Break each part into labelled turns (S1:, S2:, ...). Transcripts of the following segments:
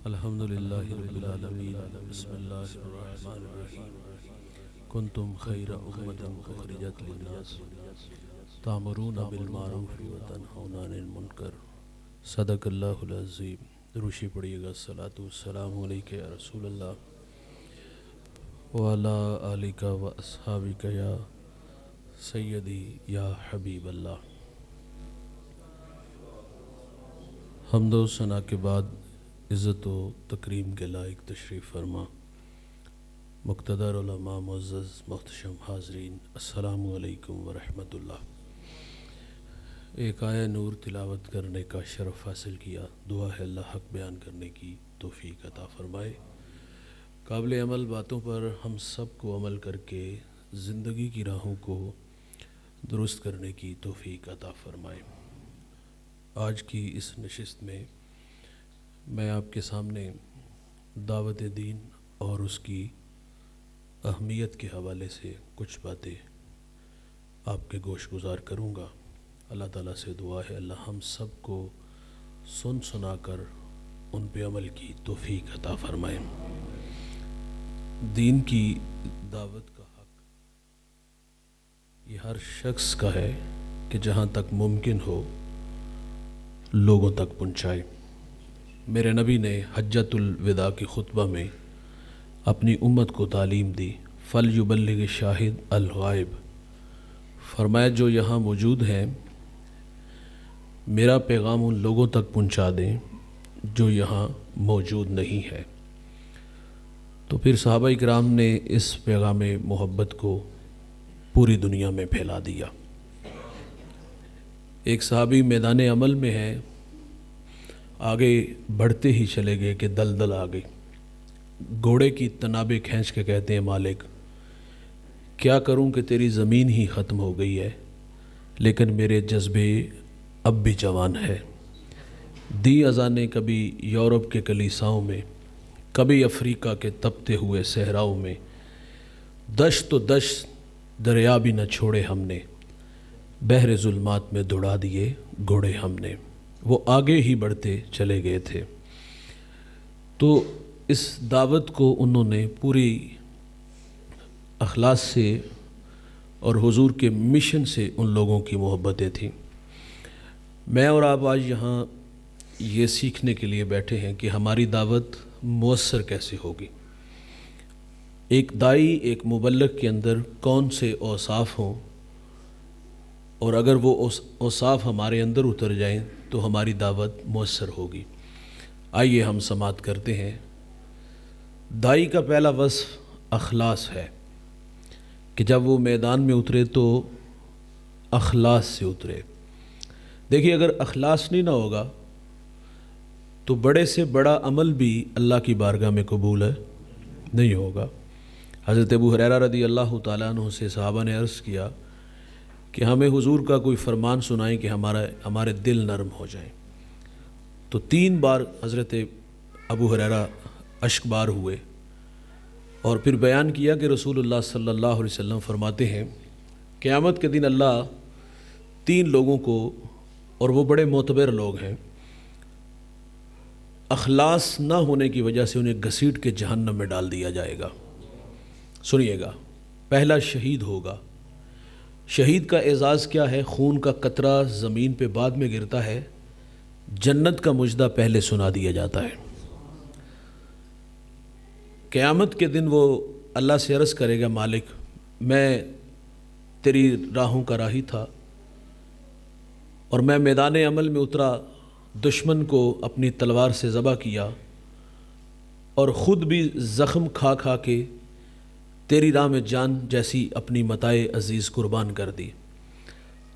S1: الحمد للہ رب العالمین بسم اللہ الرحمن الرحیم کنتم خیر امۃ اخرجت للناس تأمرون بالمعروف وتنہون عن المنکر صدق اللہ العظیم۔ دروشی پڑھیے گا۔ الصلاۃ والسلام علیک یا رسول اللہ وعلی آلک و اصحابک یا سیدی یا حبیب اللہ۔ حمد و ثنا کے بعد عزت و تکریم کے لائق تشریف فرما مقتدر علماء، معزز محتشم حاضرین، السلام علیکم ورحمۃ اللہ۔ ایک آیہ نور تلاوت کرنے کا شرف حاصل کیا، دعا ہے اللہ حق بیان کرنے کی توفیق عطا فرمائے۔ قابل عمل باتوں پر ہم سب کو عمل کر کے زندگی کی راہوں کو درست کرنے کی توفیق عطا فرمائے۔ آج کی اس نشست میں آپ کے سامنے دعوت دین اور اس کی اہمیت کے حوالے سے کچھ باتیں آپ کے گوش گزار کروں گا۔ اللہ تعالیٰ سے دعا ہے اللہ ہم سب کو سنا کر ان پہ عمل کی توفیق عطا فرمائے۔ دین کی دعوت کا حق یہ ہر شخص کا ہے کہ جہاں تک ممکن ہو لوگوں تک پہنچائے۔ میرے نبی نے حجۃ الوداع کے خطبہ میں اپنی امت کو تعلیم دی، فَلْيُبَلِّغِ الشَّاهِدُ الْغَائِبَ، فرمایا جو یہاں موجود ہیں میرا پیغام ان لوگوں تک پہنچا دیں جو یہاں موجود نہیں ہے۔ تو پھر صحابہ اکرام نے اس پیغام محبت کو پوری دنیا میں پھیلا دیا۔ ایک صحابی میدان عمل میں ہے، آگے بڑھتے ہی چلے گئے کہ دلدل آ گئی، گھوڑے کی تنابیں کھینچ کے کہتے ہیں مالک کیا کروں کہ تیری زمین ہی ختم ہو گئی ہے، لیکن میرے جذبے اب بھی جوان ہے۔ دی اذانیں کبھی یورپ کے کلیساؤں میں، کبھی افریقہ کے تپتے ہوئے صحراؤں میں، دشت و دشت دریا بھی نہ چھوڑے ہم نے، بحر ظلمات میں دوڑا دیے گھوڑے ہم نے۔ وہ آگے ہی بڑھتے چلے گئے تھے۔ تو اس دعوت کو انہوں نے پوری اخلاص سے اور حضور کے مشن سے ان لوگوں کی محبتیں تھیں۔ میں اور آپ آج یہاں یہ سیکھنے کے لیے بیٹھے ہیں کہ ہماری دعوت مؤثر کیسے ہوگی۔ ایک داعی، ایک مبلغ کے اندر کون سے اوصاف ہوں، اور اگر وہ اوصاف ہمارے اندر اتر جائیں تو ہماری دعوت مؤثر ہوگی۔ آئیے ہم سماعت کرتے ہیں۔ داعی کا پہلا وصف اخلاص ہے کہ جب وہ میدان میں اترے تو اخلاص سے اترے۔ دیکھیے اگر اخلاص نہیں نہ ہوگا تو بڑے سے بڑا عمل بھی اللہ کی بارگاہ میں قبول نہیں ہوگا۔ حضرت ابو ہریرہ رضی اللہ تعالیٰ عنہ سے صحابہ نے عرض کیا کہ ہمیں حضور کا کوئی فرمان سنائیں کہ ہمارے دل نرم ہو جائیں۔ تو 3 بار حضرت ابو ہریرہ اشک بار ہوئے اور پھر بیان کیا کہ رسول اللہ صلی اللہ علیہ وسلم فرماتے ہیں قیامت کے دن اللہ 3 لوگوں کو، اور وہ بڑے معتبر لوگ ہیں، اخلاص نہ ہونے کی وجہ سے انہیں گھسیٹ کے جہنم میں ڈال دیا جائے گا۔ سنیے گا، پہلا شہید ہوگا۔ شہید کا اعزاز کیا ہے؟ خون کا قطرہ زمین پہ بعد میں گرتا ہے، جنت کا مژدہ پہلے سنا دیا جاتا ہے۔ قیامت کے دن وہ اللہ سے عرض کرے گا مالک میں تیری راہوں کا راہی تھا اور میں میدان عمل میں اترا، دشمن کو اپنی تلوار سے ذبح کیا اور خود بھی زخم کھا کھا کے تیری راہ میں جان جیسی اپنی متاع عزیز قربان کر دی۔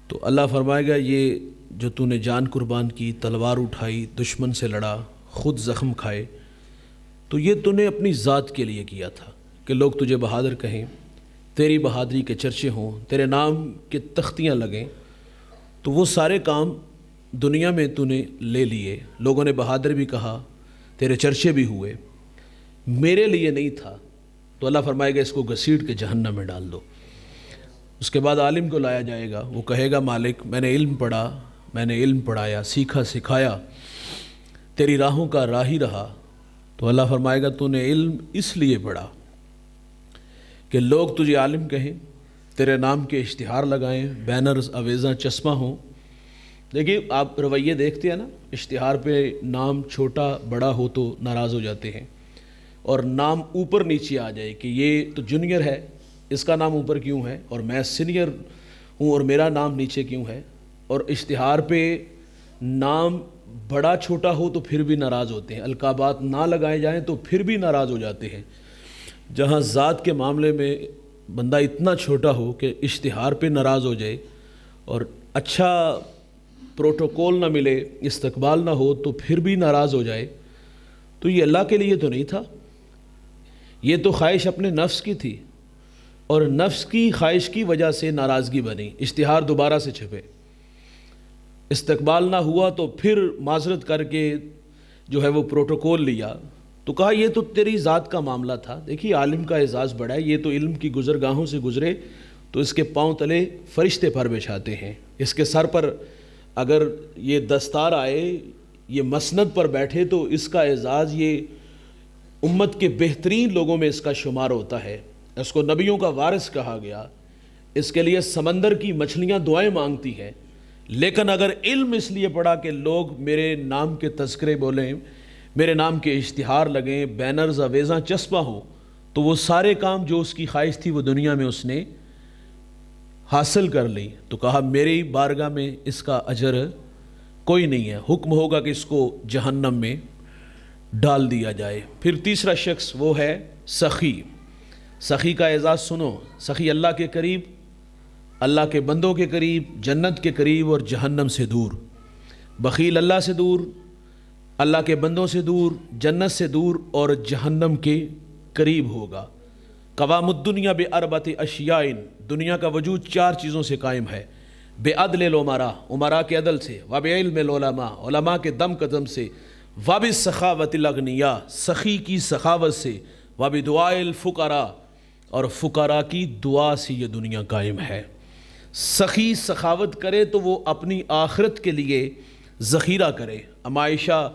S1: تو اللہ فرمائے گا یہ جو تو نے جان قربان کی، تلوار اٹھائی، دشمن سے لڑا، خود زخم کھائے، تو یہ تو نے اپنی ذات کے لیے کیا تھا کہ لوگ تجھے بہادر کہیں، تیری بہادری کے چرچے ہوں، تیرے نام کے تختیاں لگیں۔ تو وہ سارے کام دنیا میں تو نے لے لیے، لوگوں نے بہادر بھی کہا، تیرے چرچے بھی ہوئے، میرے لیے نہیں تھا۔ تو اللہ فرمائے گا اس کو گھسیٹ کے جہنم میں ڈال دو۔ اس کے بعد عالم کو لایا جائے گا، وہ کہے گا مالک میں نے علم پڑھا، میں نے علم پڑھایا، سیکھا سکھایا، تیری راہوں کا راہی رہا، تو اللہ فرمائے گا تو نے علم اس لیے پڑھا کہ لوگ تجھے عالم کہیں، تیرے نام کے اشتہار لگائیں، بینرز اویزاں چسپاں ہوں۔ دیکھیے آپ رویے دیکھتے ہیں نا، اشتہار پہ نام چھوٹا بڑا ہو تو ناراض ہو جاتے ہیں، اور نام اوپر نیچے آ جائے کہ یہ تو جونیئر ہے، اس کا نام اوپر کیوں ہے، اور میں سینئر ہوں اور میرا نام نیچے کیوں ہے۔ اور اشتہار پہ نام بڑا چھوٹا ہو تو پھر بھی ناراض ہوتے ہیں، القابات نہ لگائے جائیں تو پھر بھی ناراض ہو جاتے ہیں۔ جہاں ذات کے معاملے میں بندہ اتنا چھوٹا ہو کہ اشتہار پہ ناراض ہو جائے اور اچھا پروٹوکول نہ ملے، استقبال نہ ہو تو پھر بھی ناراض ہو جائے، تو یہ اللہ کے لیے تو نہیں تھا، یہ تو خواہش اپنے نفس کی تھی، اور نفس کی خواہش کی وجہ سے ناراضگی بنی، اشتہار دوبارہ سے چھپے، استقبال نہ ہوا تو پھر معذرت کر کے جو ہے وہ پروٹوکول لیا، تو کہا یہ تو تیری ذات کا معاملہ تھا۔ دیکھیے عالم کا اعزاز بڑا ہے، یہ تو علم کی گزرگاہوں سے گزرے تو اس کے پاؤں تلے فرشتے پر بچھاتے ہیں، اس کے سر پر اگر یہ دستار آئے، یہ مسند پر بیٹھے تو اس کا اعزاز یہ امت کے بہترین لوگوں میں اس کا شمار ہوتا ہے، اس کو نبیوں کا وارث کہا گیا، اس کے لیے سمندر کی مچھلیاں دعائیں مانگتی ہیں۔ لیکن اگر علم اس لیے پڑھا کہ لوگ میرے نام کے تذکرے بولیں، میرے نام کے اشتہار لگیں، بینرز اویزاں چسپاں ہوں، تو وہ سارے کام جو اس کی خواہش تھی وہ دنیا میں اس نے حاصل کر لی، تو کہا میری بارگاہ میں اس کا اجر کوئی نہیں ہے، حکم ہوگا کہ اس کو جہنم میں ڈال دیا جائے۔ پھر تیسرا شخص وہ ہے سخی۔ سخی کا اعزاز سنو، سخی اللہ کے قریب، اللہ کے بندوں کے قریب، جنت کے قریب اور جہنم سے دور۔ بخیل اللہ سے دور، اللہ کے بندوں سے دور، جنت سے دور اور جہنم کے قریب ہوگا۔ قوام الدنیا باربعۃ اشیاء، دنیا کا وجود چار چیزوں سے قائم ہے، بعدل الامراء، امراء کے عدل سے، وبعلم العلماء، علماء کے دم قدم سے، وبالسخاوۃ الاغنیاء، سخی کی سخاوت سے، وبدعاء الفقراء، اور فقراء کی دعا سے یہ دنیا قائم ہے۔ سخی سخاوت کرے تو وہ اپنی آخرت کے لیے ذخیرہ کرے۔ اما عائشہ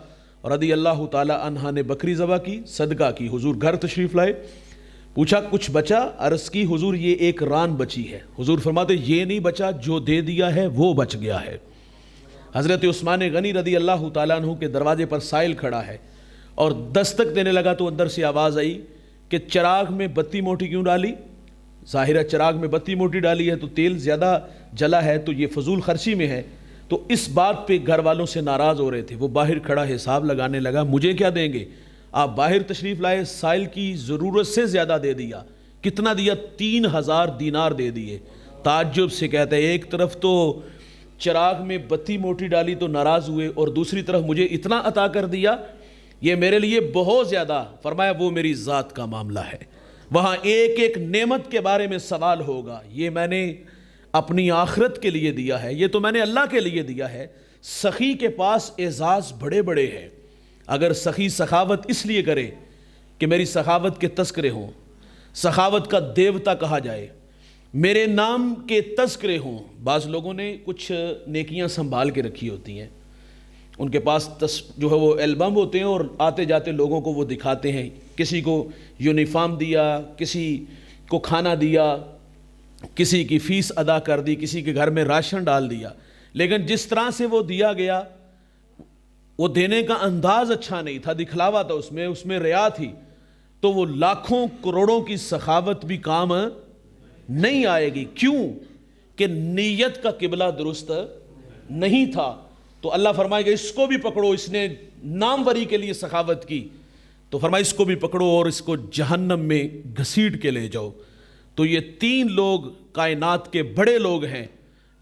S1: رضی اللہ تعالی عنہا نے بکری ذبح کی، صدقہ کی، حضور گھر تشریف لائے، پوچھا کچھ بچا؟ عرض کی حضور یہ ایک ران بچی ہے۔ حضور فرماتے یہ نہیں بچا، جو دے دیا ہے وہ بچ گیا ہے۔ حضرت عثمان غنی رضی اللہ تعالیٰ عنہ کے دروازے پر سائل کھڑا ہے اور دستک دینے لگا تو اندر سے آواز آئی کہ چراغ میں بتی موٹی کیوں ڈالی؟ ظاہرہ چراغ میں بتی موٹی ڈالی ہے تو تیل زیادہ جلا ہے، تو یہ فضول خرچی میں ہے۔ تو اس بات پہ گھر والوں سے ناراض ہو رہے تھے، وہ باہر کھڑا حساب لگانے لگا، مجھے کیا دیں گے؟ آپ باہر تشریف لائے، سائل کی ضرورت سے زیادہ دے دیا۔ کتنا دیا؟ 3000 دینار دے دیے۔ تعجب سے کہتے ہیں ایک طرف تو چراغ میں بتی موٹی ڈالی تو ناراض ہوئے، اور دوسری طرف مجھے اتنا عطا کر دیا، یہ میرے لیے بہت زیادہ۔ فرمایا وہ میری ذات کا معاملہ ہے، وہاں ایک ایک نعمت کے بارے میں سوال ہوگا، یہ میں نے اپنی آخرت کے لیے دیا ہے، یہ تو میں نے اللہ کے لیے دیا ہے۔ سخی کے پاس اعزاز بڑے بڑے ہیں۔ اگر سخی سخاوت اس لیے کرے کہ میری سخاوت کے تذکرے ہوں، سخاوت کا دیوتا کہا جائے، میرے نام کے تذکرے ہوں۔ بعض لوگوں نے کچھ نیکیاں سنبھال کے رکھی ہوتی ہیں، ان کے پاس جو ہے وہ البم ہوتے ہیں، اور آتے جاتے لوگوں کو وہ دکھاتے ہیں، کسی کو یونیفارم دیا، کسی کو کھانا دیا، کسی کی فیس ادا کر دی، کسی کے گھر میں راشن ڈال دیا، لیکن جس طرح سے وہ دیا گیا وہ دینے کا انداز اچھا نہیں تھا، دکھلاوا تھا، اس میں ریا تھی، تو وہ لاکھوں کروڑوں کی سخاوت بھی کام نہیں آئے گی۔ کیوں؟ کہ نیت کا قبلہ درست نہیں تھا۔ تو اللہ فرمائے گا اس کو بھی پکڑو، اس نے ناموری کے لیے سخاوت کی، تو فرمایا اس کو بھی پکڑو اور اس کو جہنم میں گھسیٹ کے لے جاؤ۔ تو یہ 3 لوگ کائنات کے بڑے لوگ ہیں،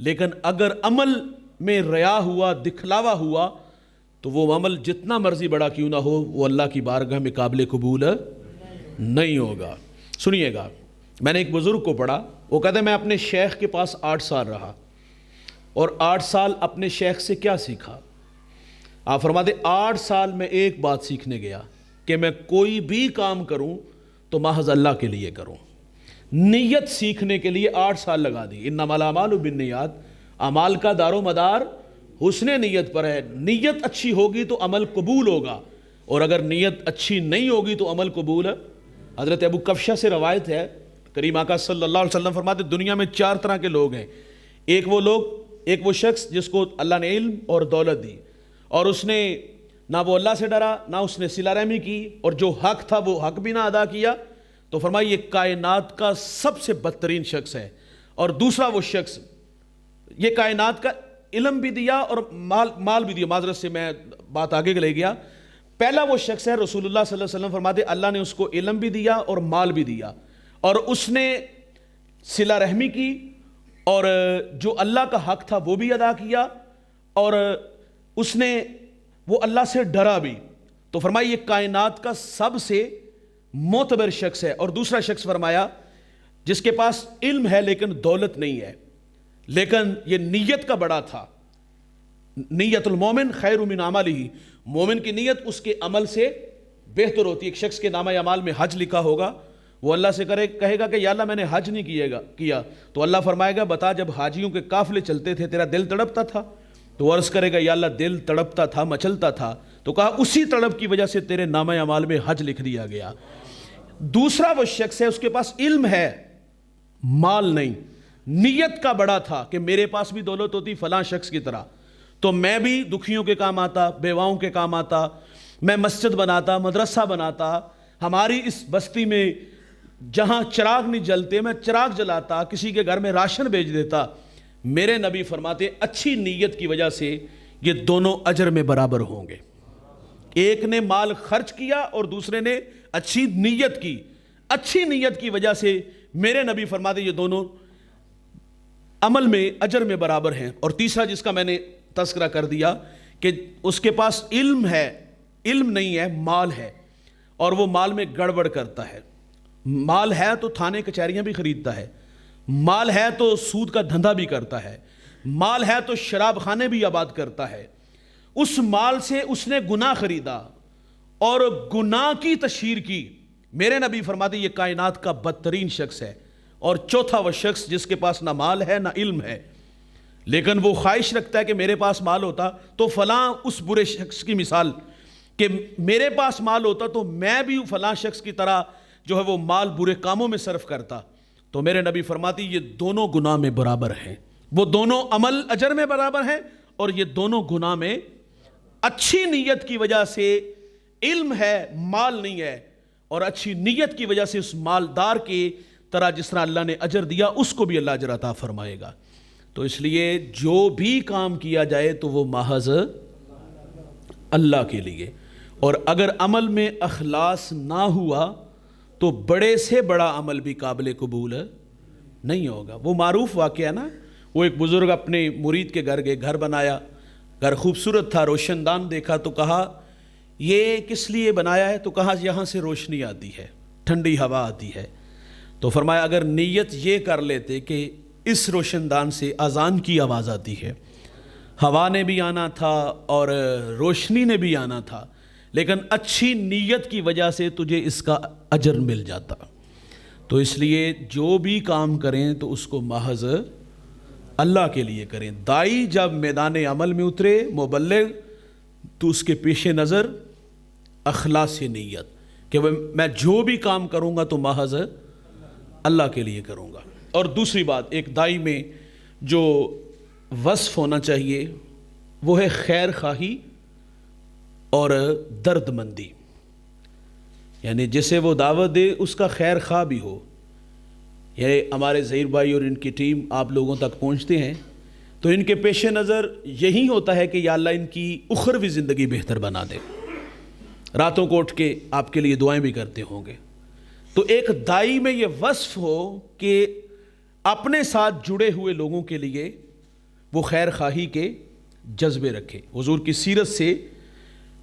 S1: لیکن اگر عمل میں ریا ہوا، دکھلاوا ہوا، تو وہ عمل جتنا مرضی بڑا کیوں نہ ہو وہ اللہ کی بارگاہ میں قابل قبول نہیں ہوگا۔ سنیے گا، میں نے ایک بزرگ کو پڑھا، وہ کہتے ہیں میں اپنے شیخ کے پاس 8 سال رہا، اور 8 سال اپنے شیخ سے کیا سیکھا؟ آپ فرماتے 8 سال میں ایک بات سیکھنے گیا کہ میں کوئی بھی کام کروں تو محض اللہ کے لیے کروں۔ نیت سیکھنے کے لیے 8 سال لگا دی۔ انما الاعمال بالنیات، اعمال کا دار و مدار حسن نیت پر ہے۔ نیت اچھی ہوگی تو عمل قبول ہوگا۔ اور اگر نیت اچھی نہیں ہوگی تو عمل قبول ہے۔ حضرت ابو کفشہ سے روایت ہے، کریم آقا صلی اللہ علیہ وسلم فرماتے دنیا میں 4 طرح کے لوگ ہیں۔ ایک وہ شخص جس کو اللہ نے علم اور دولت دی، اور اس نے نہ وہ اللہ سے ڈرا، نہ اس نے صلہ رحمی کی، اور جو حق تھا وہ حق بھی نہ ادا کیا، تو فرمایا یہ کائنات کا سب سے بدترین شخص ہے۔ اور دوسرا وہ شخص، یہ کائنات کا علم بھی دیا اور مال بھی دیا، معذرت سے میں بات آگے لے گیا۔ پہلا وہ شخص ہے، رسول اللہ صلی اللہ علیہ وسلم فرماتے اللہ نے اس کو علم بھی دیا اور مال بھی دیا، اور اس نے صلہ رحمی کی، اور جو اللہ کا حق تھا وہ بھی ادا کیا، اور اس نے وہ اللہ سے ڈرا بھی، تو فرمایا یہ کائنات کا سب سے معتبر شخص ہے۔ اور دوسرا شخص فرمایا جس کے پاس علم ہے لیکن دولت نہیں ہے، لیکن یہ نیت کا بڑا تھا۔ نیت المومن خیر من عملہ، مومن کی نیت اس کے عمل سے بہتر ہوتی ہے۔ ایک شخص کے نامہ اعمال میں حج لکھا ہوگا، وہ اللہ سے کہے گا کہ یا اللہ میں نے حج نہیں کیا، تو اللہ فرمائے گا بتا جب حاجیوں کے قافلے چلتے تھے تیرا دل تڑپتا تھا؟ تو عرض کرے گا یا اللہ دل تڑپتا تھا، مچلتا تھا، تو کہا اسی تڑپ کی وجہ سے تیرے نامہ اعمال میں حج لکھ دیا گیا۔ دوسرا وہ شخص ہے اس کے پاس علم ہے مال نہیں، نیت کا بڑا تھا کہ میرے پاس بھی دولت ہوتی فلاں شخص کی طرح تو میں بھی دکھیوں کے کام آتا، بیواؤں کے کام آتا، میں مسجد بناتا، مدرسہ بناتا، ہماری اس بستی میں جہاں چراغ نہیں جلتے میں چراغ جلاتا، کسی کے گھر میں راشن بھیج دیتا۔ میرے نبی فرماتے اچھی نیت کی وجہ سے یہ دونوں اجر میں برابر ہوں گے۔ ایک نے مال خرچ کیا اور دوسرے نے اچھی نیت کی، اچھی نیت کی وجہ سے میرے نبی فرماتے یہ دونوں عمل میں اجر میں برابر ہیں۔ اور تیسرا جس کا میں نے تذکرہ کر دیا کہ اس کے پاس علم ہے، علم نہیں ہے، مال ہے، اور وہ مال میں گڑبڑ کرتا ہے۔ مال ہے تو تھانے کچہریاں بھی خریدتا ہے، مال ہے تو سود کا دھندا بھی کرتا ہے، مال ہے تو شراب خانے بھی آباد کرتا ہے۔ اس مال سے اس نے گناہ خریدا اور گناہ کی تشہیر کی۔ میرے نبی فرماتے یہ کائنات کا بدترین شخص ہے۔ اور چوتھا وہ شخص جس کے پاس نہ مال ہے نہ علم ہے، لیکن وہ خواہش رکھتا ہے کہ میرے پاس مال ہوتا تو فلاں، اس برے شخص کی مثال کہ میرے پاس مال ہوتا تو میں بھی فلاں شخص کی طرح جو ہے وہ مال برے کاموں میں صرف کرتا۔ تو میرے نبی فرماتی یہ دونوں گناہ میں برابر ہیں، وہ دونوں عمل اجر میں برابر ہیں، اور یہ دونوں گناہ میں اچھی نیت کی وجہ سے علم ہے مال نہیں ہے، اور اچھی نیت کی وجہ سے اس مالدار کی طرح جس طرح اللہ نے اجر دیا اس کو بھی اللہ اجر عطا فرمائے گا۔ تو اس لیے جو بھی کام کیا جائے تو وہ محض اللہ کے لیے، اور اگر عمل میں اخلاص نہ ہوا تو بڑے سے بڑا عمل بھی قابل قبول نہیں ہوگا۔ وہ معروف واقعہ نا، وہ ایک بزرگ اپنے مرید کے گھر گئے، گھر بنایا، گھر خوبصورت تھا، روشن دان دیکھا تو کہا یہ کس لیے بنایا ہے؟ تو کہا یہاں سے روشنی آتی ہے، ٹھنڈی ہوا آتی ہے۔ تو فرمایا اگر نیت یہ کر لیتے کہ اس روشن دان سے اذان کی آواز آتی ہے، ہوا نے بھی آنا تھا اور روشنی نے بھی آنا تھا، لیکن اچھی نیت کی وجہ سے تجھے اس کا اجر مل جاتا۔ تو اس لیے جو بھی کام کریں تو اس کو محض اللہ کے لیے کریں۔ دائی جب میدان عمل میں اترے، مبلغ، تو اس کے پیش نظر اخلاص نیت کہ میں جو بھی کام کروں گا تو محض اللہ کے لیے کروں گا۔ اور دوسری بات ایک دائی میں جو وصف ہونا چاہیے وہ ہے خیر خواہی اور درد مندی، یعنی جسے وہ دعوت دے اس کا خیر خواہ بھی ہو۔ یہ ہمارے ظہیر بھائی اور ان کی ٹیم آپ لوگوں تک پہنچتے ہیں تو ان کے پیش نظر یہی ہوتا ہے کہ یا اللہ ان کی اخروی زندگی بہتر بنا دے، راتوں کو اٹھ کے آپ کے لیے دعائیں بھی کرتے ہوں گے۔ تو ایک دائی میں یہ وصف ہو کہ اپنے ساتھ جڑے ہوئے لوگوں کے لیے وہ خیر خواہی کے جذبے رکھے۔ حضور کی سیرت سے،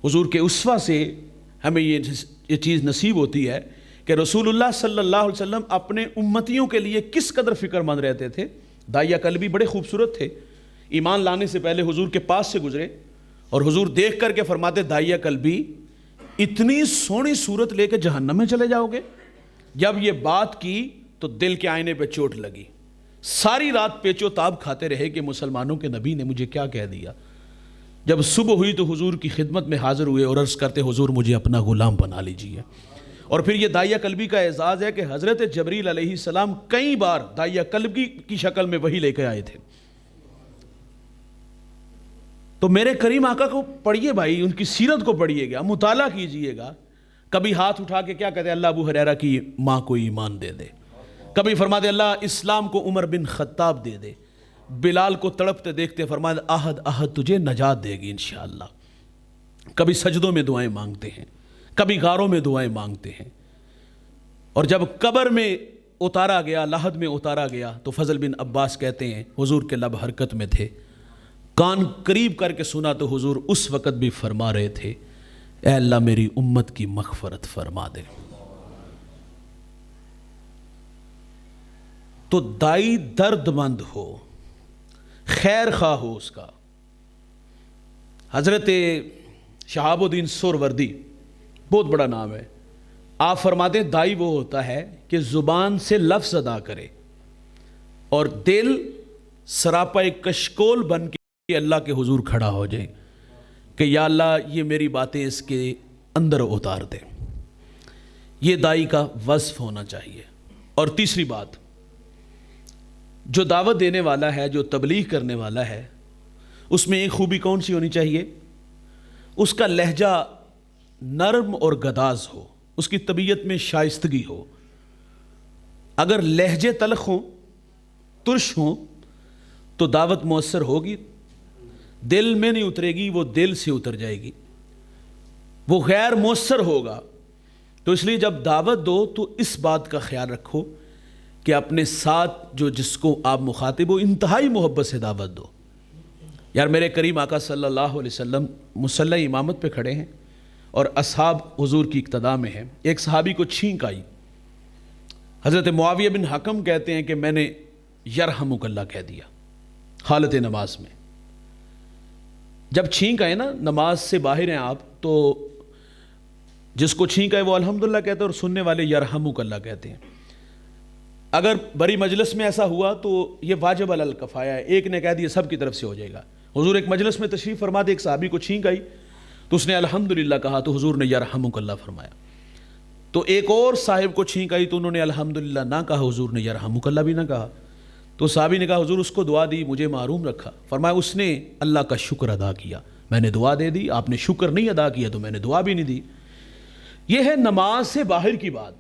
S1: حضور کے اسوہ سے ہمیں یہ چیز نصیب ہوتی ہے کہ رسول اللہ صلی اللہ علیہ وسلم اپنے امتیوں کے لیے کس قدر فکر مند رہتے تھے۔ داعیہ قلبی بڑے خوبصورت تھے، ایمان لانے سے پہلے حضور کے پاس سے گزرے اور حضور دیکھ کر کے فرماتے داعیہ قلبی اتنی سونی صورت لے کے جہنم میں چلے جاؤ گے؟ جب یہ بات کی تو دل کے آئینے پہ چوٹ لگی، ساری رات پیچو تاب کھاتے رہے کہ مسلمانوں کے نبی نے مجھے کیا کہہ دیا۔ جب صبح ہوئی تو حضور کی خدمت میں حاضر ہوئے اور عرض کرتے حضور مجھے اپنا غلام بنا لیجیے۔ اور پھر یہ داعیہ قلبی کا اعزاز ہے کہ حضرت جبریل علیہ السلام کئی بار داعیہ قلبی کی شکل میں وحی لے کے آئے تھے۔ تو میرے کریم آقا کو پڑھیے بھائی، ان کی سیرت کو پڑھیے گا، مطالعہ کیجئے گا۔ کبھی ہاتھ اٹھا کے کیا کہتے ہیں، اللہ ابو ہریرہ کی ماں کو ایمان دے دے، کبھی فرماتے اللہ اسلام کو عمر بن خطاب دے دے، بلال کو تڑپتے دیکھتے فرماتے احد احد تجھے نجات دے گی انشاءاللہ۔ کبھی سجدوں میں دعائیں مانگتے ہیں، کبھی غاروں میں دعائیں مانگتے ہیں۔ اور جب قبر میں اتارا گیا، لحد میں اتارا گیا، تو فضل بن عباس کہتے ہیں حضور کے لب حرکت میں تھے، کان قریب کر کے سنا تو حضور اس وقت بھی فرما رہے تھے اے اللہ میری امت کی مغفرت فرما دے۔ تو دائی درد مند ہو، خیر خواہ ہو اس کا۔ حضرت شہاب الدین سہروردی بہت بڑا نام ہے، آپ فرماتے ہیں دائی وہ ہوتا ہے کہ زبان سے لفظ ادا کرے اور دل سراپا ایک کشکول بن کے اللہ کے حضور کھڑا ہو جائے کہ یا اللہ یہ میری باتیں اس کے اندر اتار دے۔ یہ دائی کا وصف ہونا چاہیے۔ اور تیسری بات، جو دعوت دینے والا ہے، جو تبلیغ کرنے والا ہے، اس میں ایک خوبی کون سی ہونی چاہیے؟ اس کا لہجہ نرم اور گداز ہو، اس کی طبیعت میں شائستگی ہو۔ اگر لہجے تلخ ہوں، ترش ہوں، تو دعوت مؤثر ہوگی، دل میں نہیں اترے گی، وہ دل سے اتر جائے گی، وہ غیر مؤثر ہوگا۔ تو اس لیے جب دعوت دو تو اس بات کا خیال رکھو کہ اپنے ساتھ جو جس کو آپ مخاطب ہو انتہائی محبت سے دعوت دو۔ یار میرے کریم آقا صلی اللہ علیہ وسلم مصلی امامت پہ کھڑے ہیں اور اصحاب حضور کی اقتداء میں ہیں۔ ایک صحابی کو چھینک آئی، حضرت معاویہ بن حکم کہتے ہیں کہ میں نے یرحمک اللہ کہہ دیا حالت نماز میں۔ جب چھینک آئے نا، نماز سے باہر ہیں آپ، تو جس کو چھینک آئے وہ الحمدللہ کہتے ہیں اور سننے والے یرحمک اللہ کہتے ہیں۔ اگر بڑی مجلس میں ایسا ہوا تو یہ واجب علی الکفایہ ہے، ایک نے کہہ دیا سب کی طرف سے ہو جائے گا۔ حضور ایک مجلس میں تشریف فرماتے، ایک صحابی کو چھینک آئی تو اس نے الحمدللہ کہا تو حضور نے یرحمک اللہ فرمایا۔ تو ایک اور صاحب کو چھینک آئی تو انہوں نے الحمدللہ نہ کہا، حضور نے یرحمک اللہ بھی نہ کہا۔ تو صحابی نے کہا حضور اس کو دعا دی، مجھے محروم رکھا۔ فرمایا اس نے اللہ کا شکر ادا کیا، میں نے دعا دے دی، آپ نے شکر نہیں ادا کیا تو میں نے دعا بھی نہیں دی۔ یہ ہے نماز سے باہر کی بات۔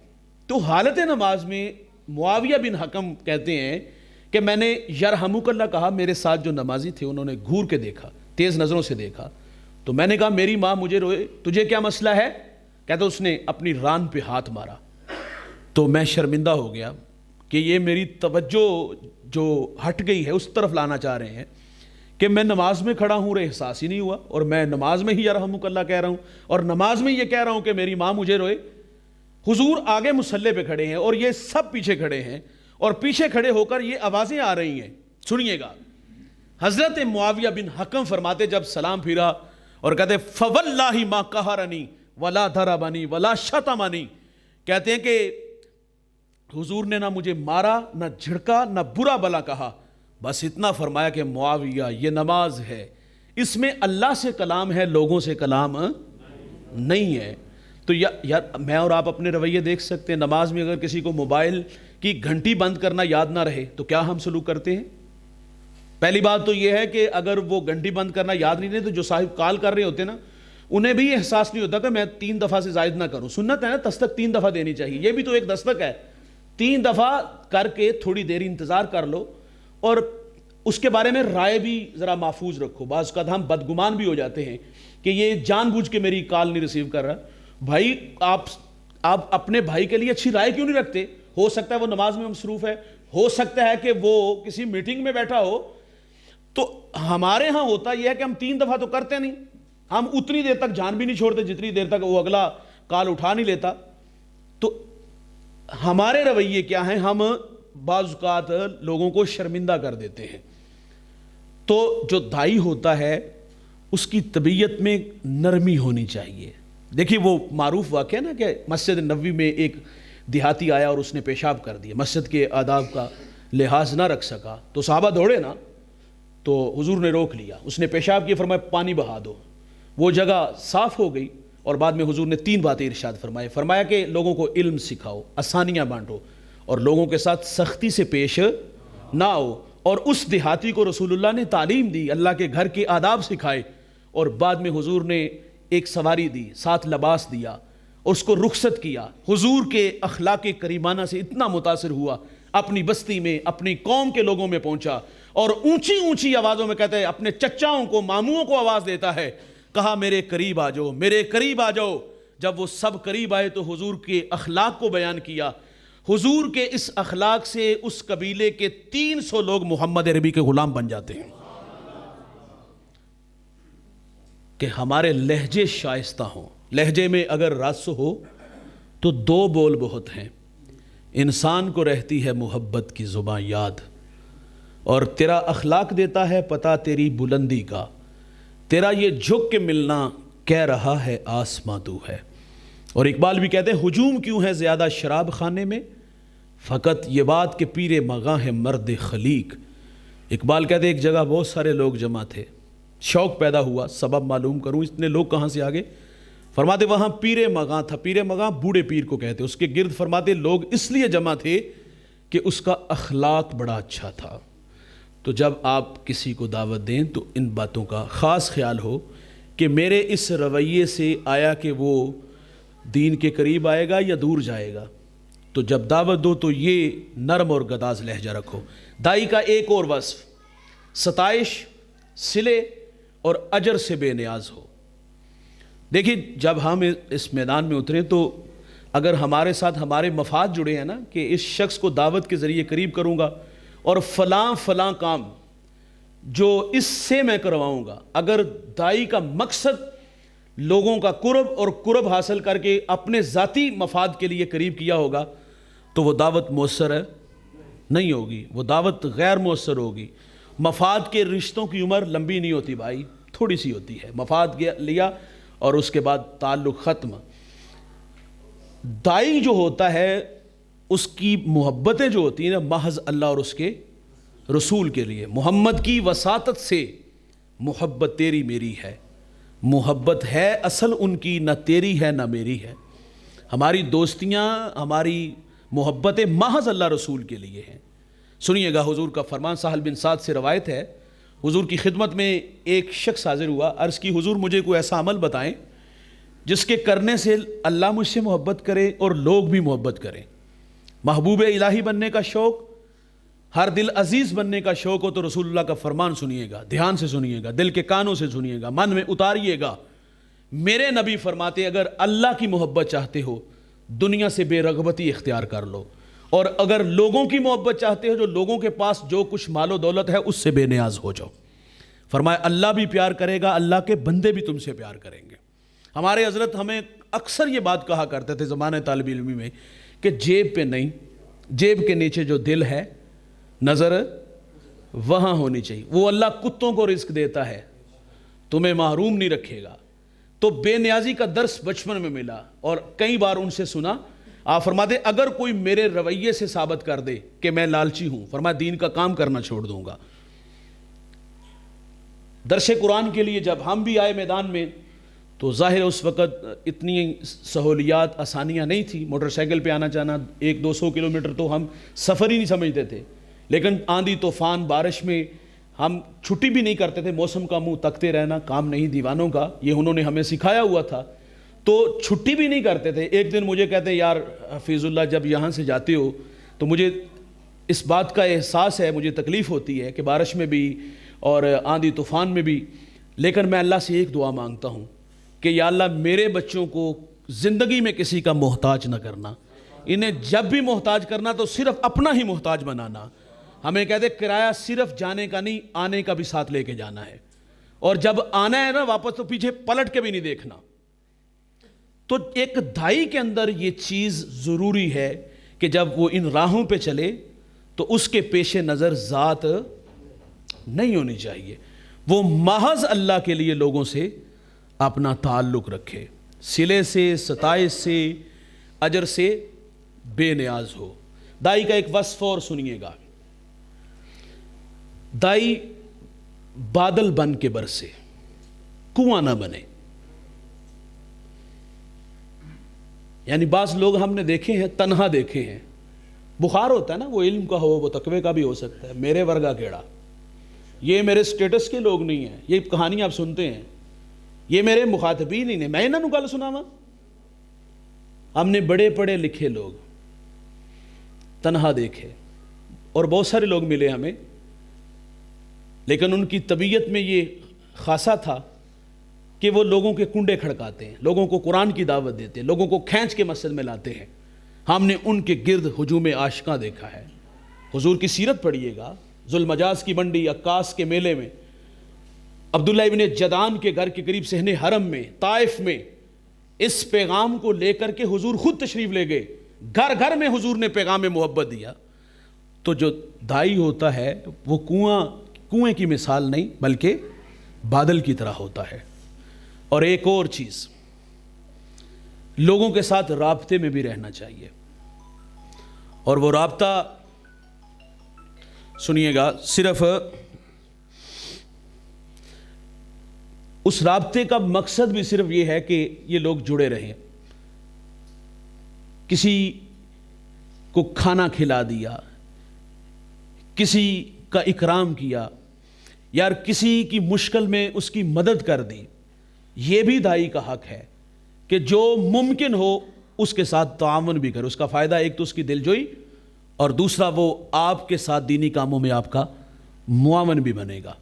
S1: تو حالت نماز میں معاویہ بن حکم کہتے ہیں کہ میں نے یرحمک اللہ کہا، میرے ساتھ جو نمازی تھے انہوں نے گھور کے دیکھا، تیز نظروں سے دیکھا، تو میں نے کہا میری ماں مجھے روئے، تجھے کیا مسئلہ ہے؟ کہتا اس نے اپنی ران پہ ہاتھ مارا۔ تو میں شرمندہ ہو گیا کہ یہ میری توجہ جو ہٹ گئی ہے اس طرف لانا چاہ رہے ہیں کہ میں نماز میں کھڑا ہوں اور احساس ہی نہیں ہوا، اور میں نماز میں ہی یرحمک اللہ کہہ رہا ہوں اور نماز میں یہ کہہ رہا ہوں کہ میری ماں مجھے روئے۔ حضور آگے مصلی پہ کھڑے ہیں اور یہ سب پیچھے کھڑے ہیں، اور پیچھے کھڑے ہو کر یہ آوازیں آ رہی ہیں، سنیے گا۔ حضرت معاویہ بن حکم فرماتے جب سلام پھیرا اور کہتے فواللہ ما قہرنی ولا ضربنی ولا شتمنی، کہتے ہیں کہ حضور نے نہ مجھے مارا، نہ جھڑکا، نہ برا بلا کہا، بس اتنا فرمایا کہ معاویہ یہ نماز ہے، اس میں اللہ سے کلام ہے، لوگوں سے کلام نہیں ہے۔ تو یار میں اور آپ اپنے رویے دیکھ سکتے ہیں، نماز میں اگر کسی کو موبائل کی گھنٹی بند کرنا یاد نہ رہے تو کیا ہم سلوک کرتے ہیں؟ پہلی بات تو یہ ہے کہ اگر وہ گھنٹی بند کرنا یاد نہیں رہے تو جو صاحب کال کر رہے ہوتے ہیں نا، انہیں بھی احساس نہیں ہوتا کہ میں 3 دفعہ سے زائد نہ کروں۔ سنت ہے نا دستک 3 دفعہ دینی چاہیے، یہ بھی تو ایک دستک ہے، 3 دفعہ کر کے تھوڑی دیر انتظار کر لو، اور اس کے بارے میں رائے بھی ذرا محفوظ رکھو۔ بعض اوقات ہم بدگمان بھی ہو جاتے ہیں کہ یہ جان بوجھ کے میری کال نہیں ریسیو کر رہا۔ بھائی آپ اپنے بھائی کے لیے اچھی رائے کیوں نہیں رکھتے؟ ہو سکتا ہے وہ نماز میں مصروف ہے، ہو سکتا ہے کہ وہ کسی میٹنگ میں بیٹھا ہو۔ تو ہمارے ہاں ہوتا یہ ہے کہ ہم 3 دفعہ تو کرتے نہیں، ہم اتنی دیر تک جان بھی نہیں چھوڑتے جتنی دیر تک وہ اگلا کال اٹھا نہیں لیتا۔ تو ہمارے رویے کیا ہیں؟ ہم بعض اوقات لوگوں کو شرمندہ کر دیتے ہیں۔ تو جو دائی ہوتا ہے اس کی طبیعت میں نرمی ہونی چاہیے۔ دیکھیے وہ معروف واقعہ نا کہ مسجد نبوی میں ایک دیہاتی آیا اور اس نے پیشاب کر دیا، مسجد کے آداب کا لحاظ نہ رکھ سکا، تو صحابہ دوڑے نا، تو حضور نے روک لیا، اس نے پیشاب کیا، فرمایا پانی بہا دو، وہ جگہ صاف ہو گئی۔ اور بعد میں حضور نے 3 باتیں ارشاد فرمایا کہ لوگوں کو علم سکھاؤ، آسانیاں بانٹو، اور لوگوں کے ساتھ سختی سے پیش نہ ہو۔ اور اس دیہاتی کو رسول اللہ نے تعلیم دی، اللہ کے گھر کے آداب سکھائے، اور بعد میں حضور نے ایک سواری دی، ساتھ لباس دیا، اس کو رخصت کیا۔ حضور کے اخلاق کریمانہ سے اتنا متاثر ہوا، اپنی بستی میں اپنی قوم کے لوگوں میں پہنچا، اور اونچی اونچی آوازوں میں کہتے ہیں، اپنے چچاؤں کو، ماموں کو آواز دیتا ہے، کہا میرے قریب آ جاؤ، میرے قریب آ جاؤ۔ جب وہ سب قریب آئے تو حضور کے اخلاق کو بیان کیا۔ حضور کے اس اخلاق سے اس قبیلے کے 300 لوگ محمد عربی کے غلام بن جاتے ہیں۔ کہ ہمارے لہجے شائستہ ہوں، لہجے میں اگر رس ہو تو 2 بول بہت ہیں۔ انسان کو رہتی ہے محبت کی زباں یاد، اور تیرا اخلاق دیتا ہے پتہ تیری بلندی کا، تیرا یہ جھک کے ملنا کہہ رہا ہے آسماں تو ہے۔ اور اقبال بھی کہتے ہیں، ہجوم کیوں ہے زیادہ شراب خانے میں، فقط یہ بات کہ پیر مغاں ہے مرد خلیق۔ اقبال کہتے ہیں ایک جگہ بہت سارے لوگ جمع تھے، شوق پیدا ہوا سبب معلوم کروں اتنے لوگ کہاں سے آگے، فرماتے وہاں پیر مغاں تھا۔ پیر مغاں بوڑھے پیر کو کہتے، اس کے گرد فرماتے لوگ اس لیے جمع تھے کہ اس کا اخلاق بڑا اچھا تھا۔ تو جب آپ کسی کو دعوت دیں تو ان باتوں کا خاص خیال ہو کہ میرے اس رویے سے آیا کہ وہ دین کے قریب آئے گا یا دور جائے گا۔ تو جب دعوت دو تو یہ نرم اور گداز لہجہ رکھو۔ دائی کا ایک اور وصف، ستائش، صلے اور اجر سے بے نیاز ہو۔ دیکھیں جب ہم اس میدان میں اتریں تو اگر ہمارے ساتھ ہمارے مفاد جڑے ہیں نا کہ اس شخص کو دعوت کے ذریعے قریب کروں گا اور فلاں فلاں کام جو اس سے میں کرواؤں گا، اگر دائی کا مقصد لوگوں کا قرب اور قرب حاصل کر کے اپنے ذاتی مفاد کے لیے قریب کیا ہوگا تو وہ دعوت مؤثر نہیں ہوگی، وہ دعوت غیر مؤثر ہوگی۔ مفاد کے رشتوں کی عمر لمبی نہیں ہوتی بھائی، تھوڑی سی ہوتی ہے۔ مفاد لیا اور اس کے بعد تعلق ختم۔ دائی جو ہوتا ہے اس کی محبتیں جو ہوتی ہیں نا محض اللہ اور اس کے رسول کے لیے، محمد کی وساطت سے محبت تیری میری ہے، محبت ہے اصل ان کی، نہ تیری ہے نہ میری ہے۔ ہماری دوستیاں، ہماری محبتیں محض اللہ رسول کے لیے ہیں۔ سنیے گا حضور کا فرمان، سہل بن سعد سے روایت ہے، حضور کی خدمت میں ایک شخص حاضر ہوا، عرض کی حضور مجھے کوئی ایسا عمل بتائیں جس کے کرنے سے اللہ مجھ سے محبت کرے اور لوگ بھی محبت کریں۔ محبوب الہی بننے کا شوق، ہر دل عزیز بننے کا شوق ہو تو رسول اللہ کا فرمان سنیے گا، دھیان سے سنیے گا، دل کے کانوں سے سنیے گا، من میں اتاریے گا۔ میرے نبی فرماتے اگر اللہ کی محبت چاہتے ہو دنیا سے بے رغبتی اختیار کر لو، اور اگر لوگوں کی محبت چاہتے ہو جو لوگوں کے پاس جو کچھ مال و دولت ہے اس سے بے نیاز ہو جاؤ۔ فرمایا اللہ بھی پیار کرے گا، اللہ کے بندے بھی تم سے پیار کریں گے۔ ہمارے حضرت ہمیں اکثر یہ بات کہا کرتے تھے زمانہ طالب علمی میں کہ جیب پہ نہیں، جیب کے نیچے جو دل ہے نظر وہاں ہونی چاہیے۔ وہ اللہ کتوں کو رزق دیتا ہے، تمہیں محروم نہیں رکھے گا۔ تو بے نیازی کا درس بچپن میں ملا اور کئی بار ان سے سنا۔ آپ فرماتے اگر کوئی میرے رویے سے ثابت کر دے کہ میں لالچی ہوں، فرمایا دین کا کام کرنا چھوڑ دوں گا۔ درس قرآن کے لیے جب ہم بھی آئے میدان میں تو ظاہر اس وقت اتنی سہولیات آسانیاں نہیں تھی، موٹر سائیکل پہ آنا جانا 100-200 کلومیٹر تو ہم سفر ہی نہیں سمجھتے تھے، لیکن آندھی طوفان بارش میں ہم چھٹی بھی نہیں کرتے تھے، موسم کا منہ تکتے رہنا کام نہیں دیوانوں کا، یہ انہوں نے ہمیں سکھایا ہوا تھا، تو چھٹی بھی نہیں کرتے تھے۔ ایک دن مجھے کہتے ہیں یار حفیظ اللہ جب یہاں سے جاتے ہو تو مجھے اس بات کا احساس ہے، مجھے تکلیف ہوتی ہے کہ بارش میں بھی اور آندھی طوفان میں بھی، لیکن میں اللہ سے ایک دعا مانگتا ہوں کہ یا اللہ میرے بچوں کو زندگی میں کسی کا محتاج نہ کرنا، انہیں جب بھی محتاج کرنا تو صرف اپنا ہی محتاج بنانا۔ ہمیں کہتے کرایہ صرف جانے کا نہیں، آنے کا بھی ساتھ لے کے جانا ہے، اور جب آنا ہے نا واپس تو پیچھے پلٹ کے بھی نہیں دیکھنا۔ تو ایک دائی کے اندر یہ چیز ضروری ہے کہ جب وہ ان راہوں پہ چلے تو اس کے پیش نظر ذات نہیں ہونی چاہیے، وہ محض اللہ کے لیے لوگوں سے اپنا تعلق رکھے، صلے سے، ستائش سے، اجر سے بے نیاز ہو۔ دائی کا ایک وصف اور سنیے گا، دائی بادل بن کے برسے، کنواں نہ بنے۔ یعنی بعض لوگ ہم نے دیکھے ہیں، تنہا دیکھے ہیں، بخار ہوتا ہے نا، وہ علم کا ہو، وہ تقوی کا بھی ہو سکتا ہے، میرے ورگا کیڑا، یہ میرے سٹیٹس کے لوگ نہیں ہیں، یہ کہانی آپ سنتے ہیں، یہ میرے مخاطبین ہی نے، میں انہوں گل سناواں۔ ہم نے بڑے پڑھے لکھے لوگ تنہا دیکھے، اور بہت سارے لوگ ملے ہمیں، لیکن ان کی طبیعت میں یہ خاصا تھا کہ وہ لوگوں کے کنڈے کھڑکاتے ہیں، لوگوں کو قرآن کی دعوت دیتے ہیں، لوگوں کو کھینچ کے مسجد میں لاتے ہیں۔ ہم نے ان کے گرد ہجوم عاشقاں دیکھا ہے۔ حضور کی سیرت پڑھیے گا، ذوالمجاز کی منڈی، عکاس کے میلے میں، عبداللہ ابن جدعان کے گھر کے قریب صحن حرم میں، طائف میں، اس پیغام کو لے کر کے حضور خود تشریف لے گئے، گھر گھر میں حضور نے پیغام محبت دیا۔ تو جو دائی ہوتا ہے وہ کنویں کی مثال نہیں بلکہ بادل کی طرح ہوتا ہے۔ اور ایک اور چیز، لوگوں کے ساتھ رابطے میں بھی رہنا چاہیے، اور وہ رابطہ سنیے گا، صرف اس رابطے کا مقصد بھی صرف یہ ہے کہ یہ لوگ جڑے رہیں۔ کسی کو کھانا کھلا دیا، کسی کا اکرام کیا، یا کسی کی مشکل میں اس کی مدد کر دی، یہ بھی دائی کا حق ہے کہ جو ممکن ہو اس کے ساتھ تعاون بھی کرے۔ اس کا فائدہ ایک تو اس کی دلجوئی، اور دوسرا وہ آپ کے ساتھ دینی کاموں میں آپ کا معاون بھی بنے گا۔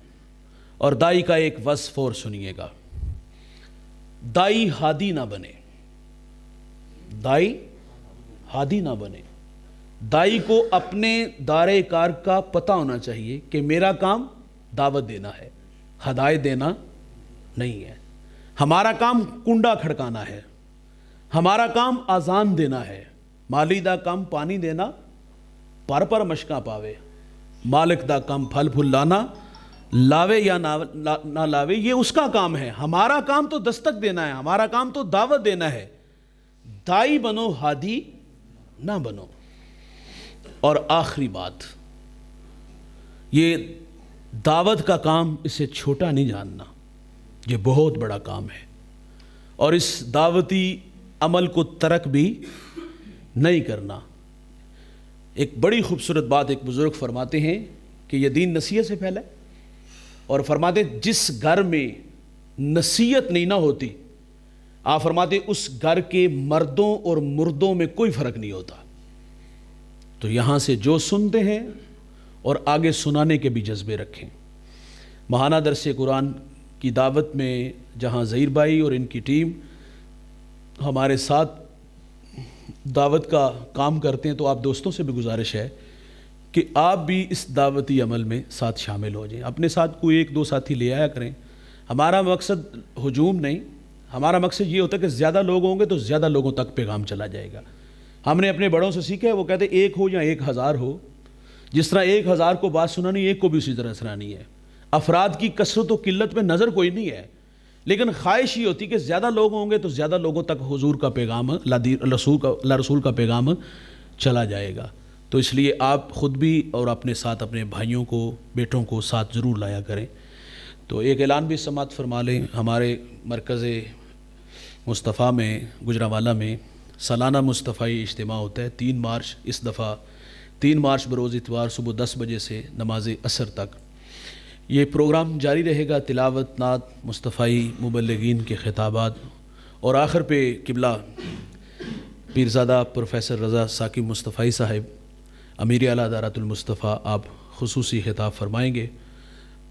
S1: اور دائی کا ایک وصف اور سنیے گا، دائی ہادی نہ بنے، دائی ہادی نہ بنے۔ دائی کو اپنے دائرۂ کار کا پتہ ہونا چاہیے کہ میرا کام دعوت دینا ہے، ہدایت دینا نہیں ہے۔ ہمارا کام کنڈا کھڑکانا ہے، ہمارا کام اذان دینا ہے، مالی دا کام پانی دینا، پر پر مشکاں پاوے، مالک دا کام پھل پھل لانا، لاوے یا نہ لاوے، یہ اس کا کام ہے۔ ہمارا کام تو دستک دینا ہے، ہمارا کام تو دعوت دینا ہے۔ دائی بنو، ہادی نہ بنو۔ اور آخری بات، یہ دعوت کا کام اسے چھوٹا نہیں جاننا، یہ بہت بڑا کام ہے، اور اس دعوتی عمل کو ترک بھی نہیں کرنا۔ ایک بڑی خوبصورت بات ایک بزرگ فرماتے ہیں کہ یہ دین نصیحت سے پھیلا ہے، اور فرماتے جس گھر میں نصیحت نہیں نہ ہوتی، آپ فرماتے اس گھر کے مردوں اور مردوں میں کوئی فرق نہیں ہوتا۔ تو یہاں سے جو سنتے ہیں اور آگے سنانے کے بھی جذبے رکھیں۔ ماہانہ درس قرآن کی دعوت میں جہاں ظہیر بھائی اور ان کی ٹیم ہمارے ساتھ دعوت کا کام کرتے ہیں، تو آپ دوستوں سے بھی گزارش ہے کہ آپ بھی اس دعوتی عمل میں ساتھ شامل ہو جائیں، اپنے ساتھ کوئی ایک دو ساتھی لے آیا کریں۔ ہمارا مقصد ہجوم نہیں، ہمارا مقصد یہ ہوتا ہے کہ زیادہ لوگ ہوں گے تو زیادہ لوگوں تک پیغام چلا جائے گا۔ ہم نے اپنے بڑوں سے سیکھا ہے، وہ کہتے ہیں ایک ہو یا 1000 ہو، جس طرح 1000 کو بات سنانی، ایک کو بھی اسی طرح سنانی ہے۔ افراد کی کثرت و قلت میں نظر کوئی نہیں ہے، لیکن خواہش یہ ہوتی کہ زیادہ لوگ ہوں گے تو زیادہ لوگوں تک حضور کا پیغام، اللہ رسول کا پیغام چلا جائے گا۔ تو اس لیے آپ خود بھی اور اپنے ساتھ اپنے بھائیوں کو، بیٹوں کو ساتھ ضرور لایا کریں۔ تو ایک اعلان بھی سماعت فرما لیں، ہمارے مرکز مصطفیٰ میں گجرانوالہ میں سالانہ مصطفی اجتماع ہوتا ہے 3 مارچ، اس دفعہ 3 مارچ بروز اتوار صبح 10 بجے سے نماز عصر تک یہ پروگرام جاری رہے گا۔ تلاوت، نعت، مصطفی مبلغین کے خطابات، اور آخر پہ قبلہ پیرزادہ پروفیسر رضا ثاقب مصطفی صاحب امیر اعلیٰ دارۃ المصطفیٰ آپ خصوصی خطاب فرمائیں گے۔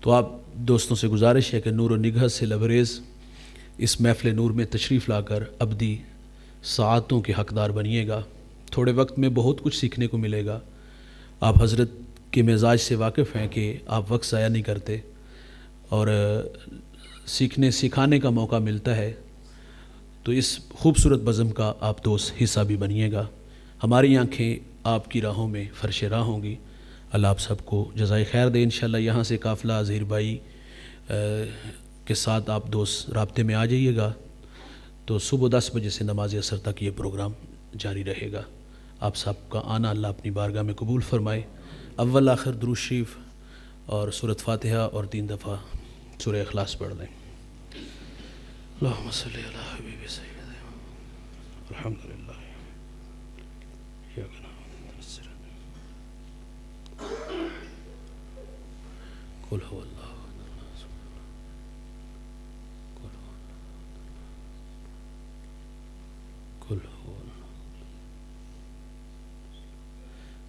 S1: تو آپ دوستوں سے گزارش ہے کہ نور و نگہت سے لبریز اس محفل نور میں تشریف لا کر ابدی سعادتوں کے حقدار بنیے گا۔ تھوڑے وقت میں بہت کچھ سیکھنے کو ملے گا۔ آپ حضرت کے مزاج سے واقف ہیں کہ آپ وقت ضائع نہیں کرتے، اور سیکھنے سکھانے کا موقع ملتا ہے، تو اس خوبصورت بزم کا آپ دوست حصہ بھی بنیے گا۔ ہماری آنکھیں آپ کی راہوں میں فرش راہ ہوں گی۔ اللہ آپ سب کو جزائے خیر دے۔ انشاءاللہ یہاں سے قافلہ ظہیر بھائی کے ساتھ آپ دوست رابطے میں آ جائیے گا۔ تو صبح 10 بجے سے نماز عصر تک یہ پروگرام جاری رہے گا۔ آپ سب کا آنا اللہ اپنی بارگاہ میں قبول فرمائے۔ اول آخر درود شریف اور سورۃ فاتحہ اور 3 دفعہ سورہ اخلاص پڑھ لیں۔ اللہم صلی علی حبیب سیدنا الحمدللہ قل هو اللہ قل هو اللہ۔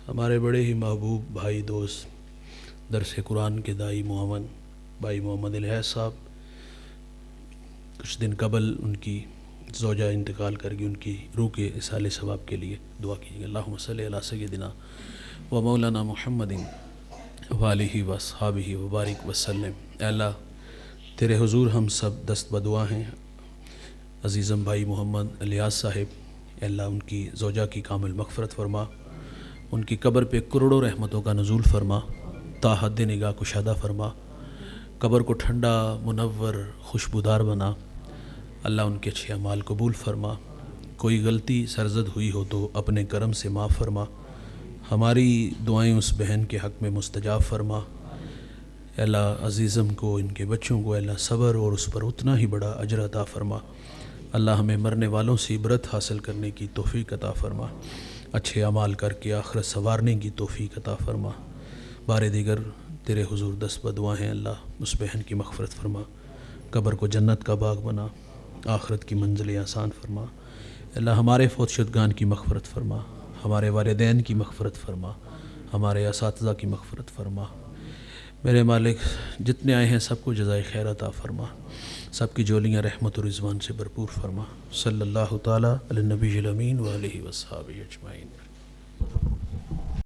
S1: ہمارے بڑے ہی محبوب بھائی دوست درس قرآن کے دائی معاون بھائی محمد الحیض صاحب، کچھ دن قبل ان کی زوجہ انتقال کر گئی، ان کی روح کے اصال ثواب کے لیے دعا کیجیے۔ اللہم صلی علی سیدنا و مولانا محمد وآلہ و اصحابہ وبارک وسلم۔ اے اللہ تیرے حضور ہم سب دست بدعا ہیں، عزیزم بھائی محمد الیاس صاحب، اے اللہ ان کی زوجہ کی کامل مغفرت فرما، ان کی قبر پہ کروڑوں رحمتوں کا نزول فرما، تا حد نگاہ کشادہ فرما، قبر کو ٹھنڈا منور خوشبودار بنا، اللہ ان کے اچھے اعمال قبول فرما، کوئی غلطی سرزد ہوئی ہو تو اپنے کرم سے معاف فرما، ہماری دعائیں اس بہن کے حق میں مستجاب فرما۔ اے اللہ عزیزم کو، ان کے بچوں کو، اے اللہ صبر اور اس پر اتنا ہی بڑا اجر عطا فرما، اللہ ہمیں مرنے والوں سے عبرت حاصل کرنے کی توفیق عطا فرما، اچھے اعمال کر کے آخرت سنوارنے کی توفیق عطا فرما۔ بار دیگر تیرے حضور دست بدعا ہیں، اللہ اس بہن کی مغفرت فرما، قبر کو جنت کا باغ بنا، آخرت کی منزلیں آسان فرما۔ اللہ ہمارے فوت شدگان کی مغفرت فرما، ہمارے والدین کی مغفرت فرما، ہمارے اساتذہ کی مغفرت فرما۔ میرے مالک جتنے آئے ہیں سب کو جزائے خیر عطا فرما، سب کی جولیاں رحمت و رضوان سے بھرپور فرما۔ صلی اللہ تعالیٰ علی النبی الامین و آلہ و صحابہ اجمعین۔